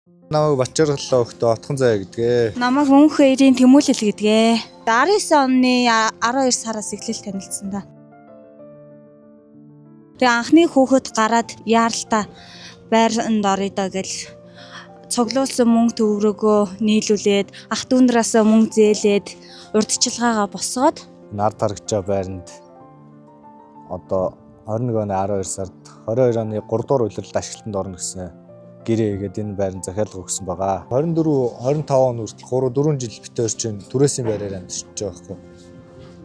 Намайг Бачаарлаа өгтөө отхон заяа гэдгээ. Намайг мөнх хоёрын Тэмүүлэл гэдгээ. 19 оны 12 сараас эхлэл танилцсан да. Тэгээ анхны хүүхэд гараад яаралтай байранд орё доо гэл цуглуулсан мөнгө төгрөгөө нийлүүлээд ах дүүнээс мөнгө зээлээд урдчилгаагаа босгоод Нар тарагчаа байранд одоо 21 оны 12 сард 22 оны 3 дугаар улиралд ашиглалтанд орно гэсэн гэрээ хийгээд энэ байранд захиалга өгсөн байгаа. 24 25 он хүртэл 3 4 жил битээрч түрээсийн байраар амьдарч байгаа байхгүй.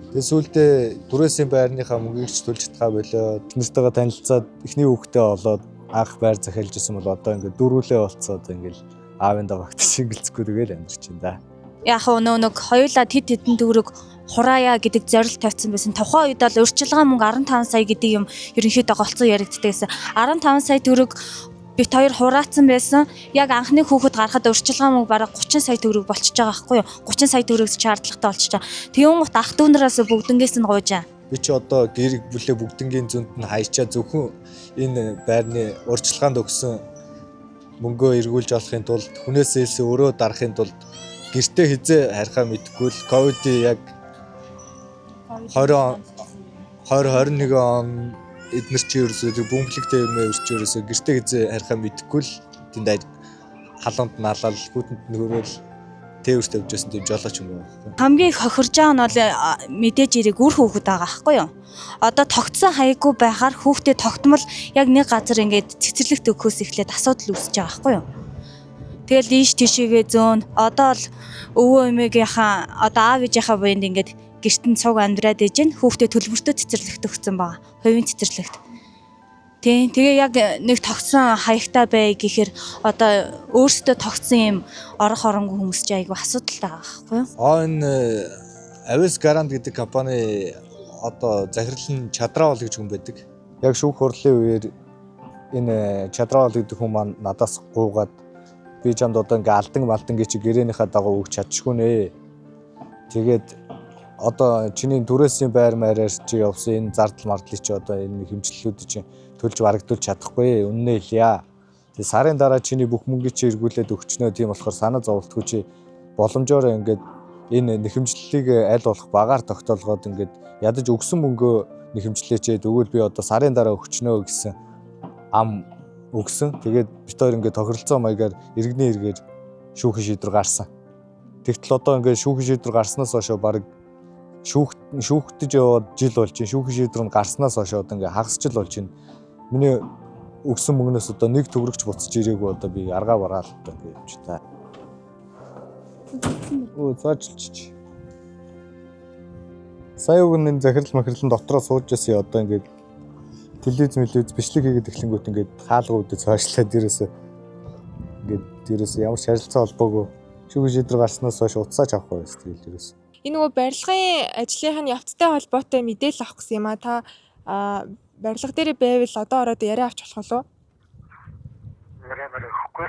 Тэгээ сүүлдээ түрээсийн байрныхаа мөнгийг ч төлж чадхаа болоо. Тэднэртэйгээ танилцаад эхний хүүхдээ олоод анх байр захиалж исэн бол одоо ингээд дөрвөлээ болцоод ингээд аавындаа багтаж шингэлцэхгүй тэгэл амьдарч байна да. яг нэг хоёулаа тэд хэдэн төгрөг хураая гэдэг зорилт тавьсан байсан. Тухайн үед бол урьдчилгаа мөнгө 15 сая гэдэг юм ерөнхийдөө голцоо яригддаг гэсэн. 15 сая төгрөг бит хоёр хураацсан байсан. Яг анхны хүүхэд гарахад урьдчилгаа мөнгө бараг 30 сая төгрөг болчихж байгаа байхгүй юу? 30 сая төгрөг шаардлагатай болчихж байгаа. Тэгүн гот ах дүүнээс бүгднгээс нь гуйжаа. Би ч одоо гэрэг бүлээ бүгднгийн зөнд нь хайчаа зөвхөн энэ байрны урьдчилгаанд өгсөн мөнгөө эргүүлж олохын тулд хүнээс өөрөө дарахын тулд гэртээ хизээ харихаа мэдэхгүй л ковидын яг 2021 он эднэр чи ерөөсөө бөмбөлөгтэй юм өрч ерөөсөө гэртээ хизээ харихаа мэдэхгүй л тэнд халуунд налал хүүтэнд нөрөөл тээвэрт тавьж байсан тийм жолооч юм байна. Хамгийн их хохирж байгаа нь бол мэдээж ирэг үр хүүхэд байгаа байхгүй юу? Одоо тогтсон хаяггүй байхаар хүүхдээ тогтмол яг нэг газар ингээд цэцэрлэгт өгөхөөс эхлээд асуудал үүсэж байгаа байхгүй юу? Тэгэл ийш тийшээгээ зөөн одоо л өвөө эмээгийнхаа одоо аав ээжийнхаа буйнд ингээд гэртэн цуг амьдраад ээж нь хүүхдээ төлбөртөө цэцэрлэгт өгсөн байгаа. Хувийн цэцэрлэгт. Тэгээ яг нэг тогтсон хаягтай бай гэхээр одоо өөрсдөө тогтсон юм орох оронгүй хүмүүс ч айгүй асуудалтай байгаа байхгүй юу? Энэ Avis Garant гэдэг компани одоо захирал нь Чадраавал гэж хүн байдаг. Яг шүүх хурлын үеэр энэ Чадраавал гэдэг хүн маань надаас гуугаад би чамд одоо ингээ алдан малдангийн чи гэрээнийхээ дагуу өгч чадчихгүй нэ. Тэгээд одоо чиний түрээсийн байр маягаар чи явсан энэ зардал мардлыг чи одоо энэ хэмжлэлүүд чи төлж барагдуулж чадахгүй үннээ хэлье. Тэгээ сарын дараа чиний бүх мөнгийг чи эргүүлээд өгчнөө тийм болохоор санаа зовлтгүй чи боломжоор ингээд энэ нэхэмжлэлийг аль болох багаар тогтоолгоод ингээд ядаж өгсөн мөнгөө нэхэмжлээчээ өгвөл би одоо сарын дараа өгчнөө гэсэн ам өгсөн. Тэгээд бид хоёр ингээд тохиролцоо маягаар иргэний эргээр шүүхийн шийдвэр гарсан. Тэгтэл одоо ингээд шүүхийн шийдвэр гарснаас хойш баг шүүхтэж яваад жил болж байна. Шүүхийн шийдвэр нь гарснаас хойш одоо ингээд хагасчл болж байна. Миний өгсөн мөнгнөөс одоо нэг төгрөгч буцаж ирээгүй одоо би аргаа бараал одоо ингээд явж та. Цаачлч. Сая өгнө захирал махирлан дотроо сууж ясаа одоо ингээд телевиз бичлэг хийгээд эхлэнгүүт ингээд хаалга үүдээ цаашлаад дээрээс ямар ч харилцаа холбоогүй шүүхийн шийдвэр гарснаас хойш утсаач авахгүй байсан тэгэл дээрээс. Энэ нөгөө барилгын ажлынхаа явцтай холбоотой мэдээлэл авах гэсэн юм а та барилга дээр байвал одоо ороод яриа авч болох уу? Яриа өгөхгүй.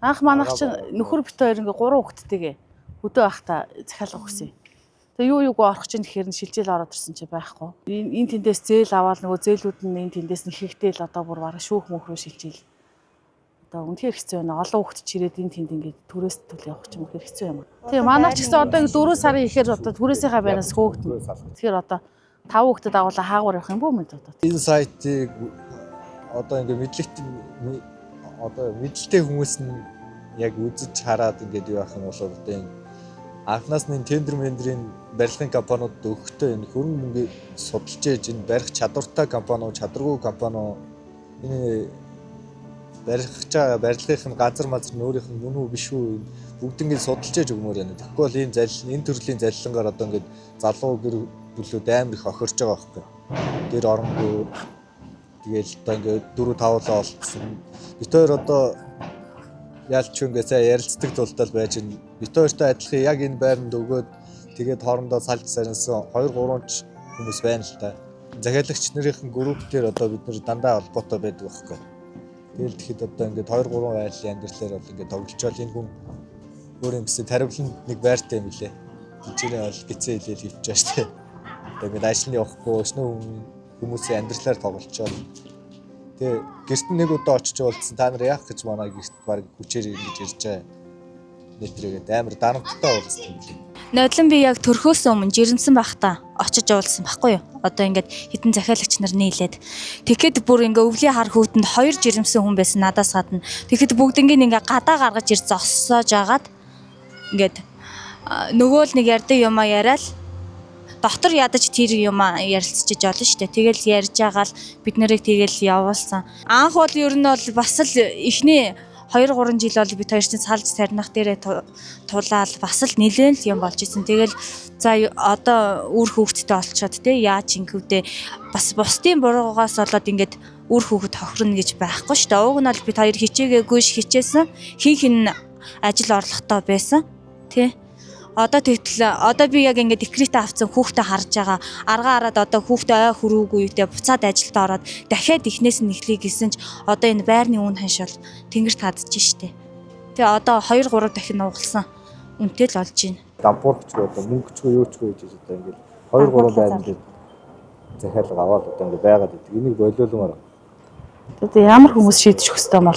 Анх манайх чинь нөхөр бит хоёр ингээ 3 хүүхэдтэйгээ хөдөө байхдаа захиалга өгсөн. Тэгээ юуг орох чинь тэгэхээр шилжээл ороод ирсэн чи байхгүй. Энэ тэндээс зээл аваад нөгөө зээлүүд нь энэ тэндээс нь хийхтэл одоо бүр бараг шүүх мөнх рүү шилжээл. Одоо үнэхээр хэцүү байна. Олон хүүхэд чирээд энэ тэнд ингээ түрээс төлөө явах чинь үнэхээр хэцүү юм. Тэгээ манайх ч гэсэн одоо 4 сарын ихээр одоо түрээсийнхаа байнаас хөөгдөн. Тэгэхээр одоо 5 хүүхэдэд агуулаа хаагуур явах юм бүү мэд одоо. Энэ сайтыг одоо ингээ мэдлэлтэй хүмүүс нь яг үзэж хараад ингээд юу ах юм бол одоо энэ анхнаас нь тендерийн барилгын компаниуд өгөхдөө энэ хөрөнгө мөнгөийг судалж ээж энэ барих чадвартай компани уу чадваргүй компани уу энэ барилгын газар мазар нөөрийнх нь мөн үү биш үү бүгднийг судалж ээж өгмөр байна. Тэгэхгүй бол энэ төрлийн залилангаар одоо ингээд залуу гэр бүлүүд амар их охирч байгаа байхгүй. Гэр оронгүй тэгэл одоо ингээд 4-5лаа олцсон. Бид хоёр одоо ялч ингээд сайн ярилцдаг тултал байж байна. Бид хоёртой адилхан яг энэ байранд өгөөд тэгээд хоорондоо салж сарнсан 2-3 ч хүмүүс байна л та. Захиалагч нарын групп дээр одоо бид нэр дандаа холбоотой байдаг байхгүй. Тэгэл тэгэхэд одоо ингээд 2-3 айлын амьдралаар бол ингээд тоглолцоол энэ хүн өөр юм гэсэн таривлан нэг байртай юм лээ. Жижигэн бол гизээ хэлээл хөвч байгаа шүү дээ. Одоо ингээд ажлын явахгүй өснөө хүмүүсийн амьдралаар тоглолцоол Тэгээ гэрт нэг удаа очиж уулзсан. Та нар яах гэж манай гэрт баг хүчээр ингэж ирж байгаа. Нэтрээгээд амар дарамттай уулзсан юм лээ. Нодлон би яг төрхөөс өмнө жирэмсэн байхдаа очиж уулзсан байхгүй юу? Одоо ингээд хитэн захиалагч нар нийлээд. Тэгэхэд бүр ингээ өвлийн хар хүүтэнд 2 жирэмсэн хүн байсан надаас гадна. Тэгэхэд бүгднийг ингээ гадаа гаргаж ир зогсоож агаад ингээд нөгөө л нэг ярьдаг юмаа яриад дотор ядаж тэр юмаа ярилцчихэж олно шүү дээ. Тэгэл ярьж байгаа л бид нарыг тэгэл явуулсан. Анх бол ер нь бол бас л эхний 2-3 жил бол бид хоёр чинь салж тарнах дээрээ тулаал бас л нэлээд л юм болж исэн. Тэгэл за одоо үр хүүхэдтэй олцоод те яаж ингэвдээ бас бусдын буруугаас болоод ингээд үр хүүхэд хохирно гэж байхгүй шүү дээ. Уг нь бол бид хоёр хичээгээгүй хичээсэн. Хин ажил орлоготой байсан. Тэ. Одоо тэгтэл одоо би яг ингээд декрет авсан хүүхдээ харж байгаа. Аргаа хараад одоо хүүхдээ ой хөрөөгүй үедээ буцаад ажилд ороод дахиад ихнээс нь эхлэе гэсэн ч одоо энэ байрны үн ханшил тэнгэрт хадж штэ. Тэгээ одоо 2-3 дахин нугалсан үнэтэй л олж байна. Дампуурч одоо мөнгөчгүй юучгүй гэж одоо ингээд 2-3 байранд захиалга аваад одоо ингээд байгаад байдаг. Энийг болиулмаар. Тэгээд ямар хүмүүс шийдэж өгөх ёстой юм бол